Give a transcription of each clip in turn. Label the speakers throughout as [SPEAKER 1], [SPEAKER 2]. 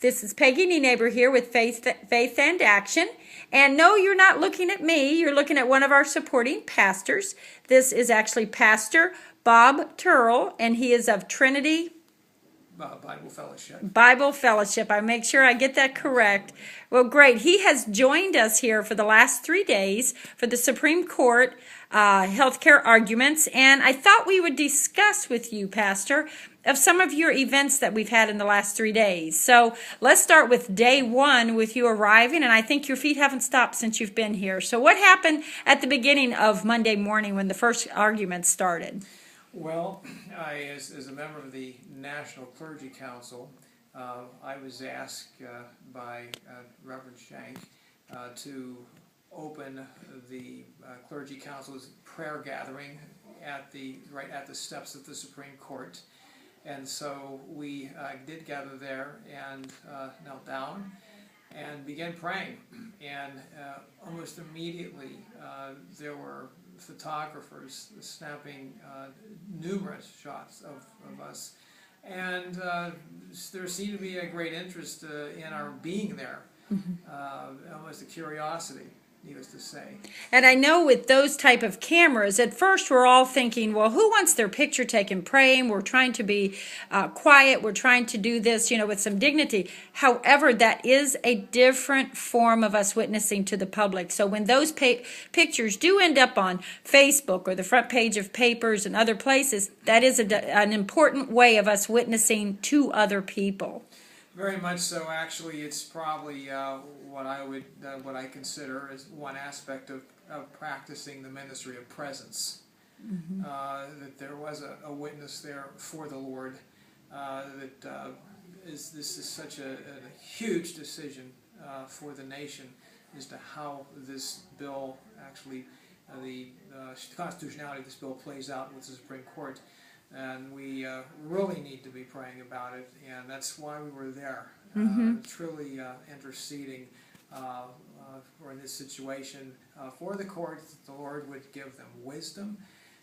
[SPEAKER 1] This is Peggy Nienaber here with Faith and Action. And no, you're not looking at me. You're looking at one of our supporting pastors. This is actually Pastor Bob Turrill, and he is of Trinity Bible Fellowship. I make sure I get that correct. Well, great. He has joined us here for the last 3 days for the Supreme Court healthcare arguments. And I thought we would discuss with you, Pastor, of some of your events that we've had in the last 3 days. So let's start with day one with you arriving. And I think your feet haven't stopped since you've been here. So what happened at the beginning of Monday morning when the first argument started?
[SPEAKER 2] Well, as a member of the National Clergy Council, I was asked by Reverend Shank to open the Clergy Council's prayer gathering right at the steps of the Supreme Court. And so we did gather there and knelt down and began praying. And almost immediately there were photographers snapping numerous shots of us. And there seemed to be a great interest in our being there, almost a curiosity, needless to say.
[SPEAKER 1] And I know with those type of cameras, at first we're all thinking, well, who wants their picture taken praying? We're trying to be quiet. We're trying to do this, with some dignity. However, that is a different form of us witnessing to the public. So when those pictures do end up on Facebook or the front page of papers and other places, that is an important way of us witnessing to other people.
[SPEAKER 2] Very much so. Actually, it's probably what I consider as one aspect of practicing the ministry of presence. That there was a witness there for the Lord. This is such a huge decision for the nation as to how this bill actually, the constitutionality of this bill plays out with the Supreme Court. And we really need to be praying about it, and that's why we were there, truly interceding for this situation for the court. The Lord would give them wisdom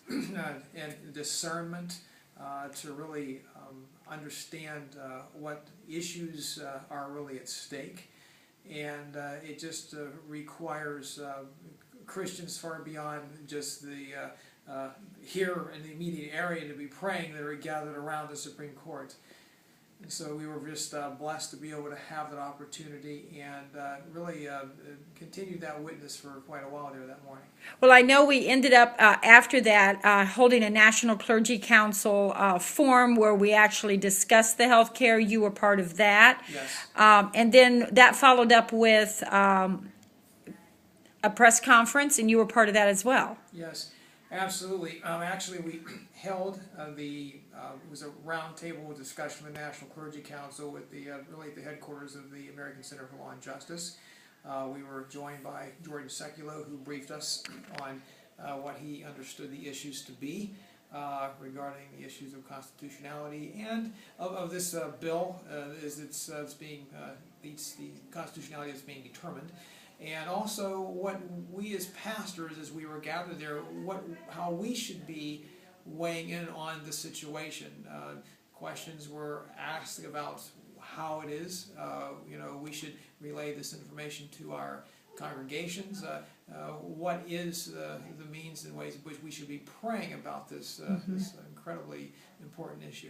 [SPEAKER 2] and discernment to really understand what issues are really at stake, and it just requires Christians far beyond just the here in the immediate area to be praying that are gathered around the Supreme Court. And so we were just blessed to be able to have that opportunity and really continued that witness for quite a while there that morning.
[SPEAKER 1] Well, I know we ended up after that holding a National Clergy Council forum where we actually discussed the health care. You were part of that.
[SPEAKER 2] Yes.
[SPEAKER 1] And then that followed up with a press conference, and you were part of that as well.
[SPEAKER 2] Yes. Absolutely. Actually, we held it was a roundtable discussion with the National Clergy Council with really at the headquarters of the American Center for Law and Justice. We were joined by Jordan Seculo, who briefed us on what he understood the issues to be regarding the issues of constitutionality and of this bill as it's being the constitutionality is being determined. And also what we as pastors, as we were gathered there, how we should be weighing in on the situation. Questions were asked about how it is, we should relay this information to our congregations. What is the means and ways in which we should be praying about this incredibly important issue.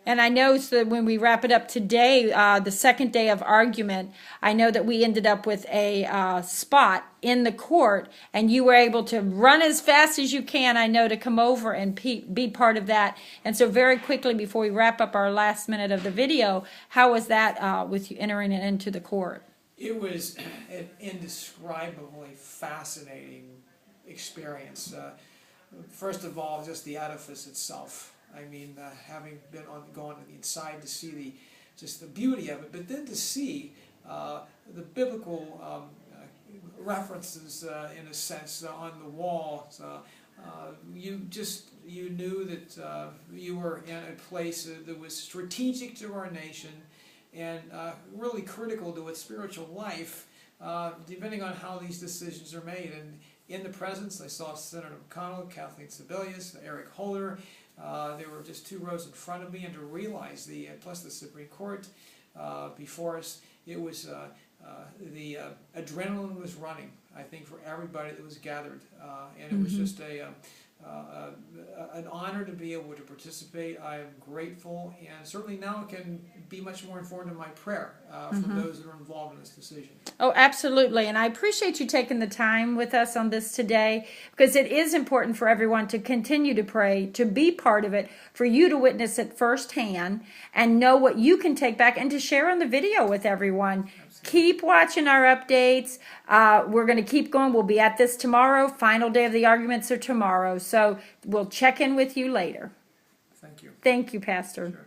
[SPEAKER 1] And I know that when we wrap it up today, the second day of argument, I know that we ended up with a spot in the court, and you were able to run as fast as you can, I know, to come over and be part of that. And so very quickly, before we wrap up our last minute of the video, how was that with you entering it into the court?
[SPEAKER 2] It was an indescribably fascinating experience. First of all, just the edifice itself. I mean, having been gone inside to see the beauty of it, but then to see the biblical references, in a sense, on the walls. You knew that you were in a place that was strategic to our nation and really critical to its spiritual life, depending on how these decisions are made. And in the presence, I saw Senator McConnell, Kathleen Sebelius, Eric Holder. They were just 2 rows in front of me, and to realize plus the Supreme Court, before us. It was the adrenaline was running, I think, for everybody that was gathered, and it was just an honor to be able to participate. I am grateful, and certainly now can be much more informed in my prayer for those that are involved in this decision.
[SPEAKER 1] Oh, absolutely. And I appreciate you taking the time with us on this today, because it is important for everyone to continue to pray, to be part of it, for you to witness it firsthand and know what you can take back and to share on the video with everyone. Keep watching our updates. We're going to keep going. We'll be at this tomorrow. Final day of the arguments are tomorrow. So we'll check in with you later.
[SPEAKER 2] Thank you.
[SPEAKER 1] Thank you, Pastor.
[SPEAKER 2] Sure.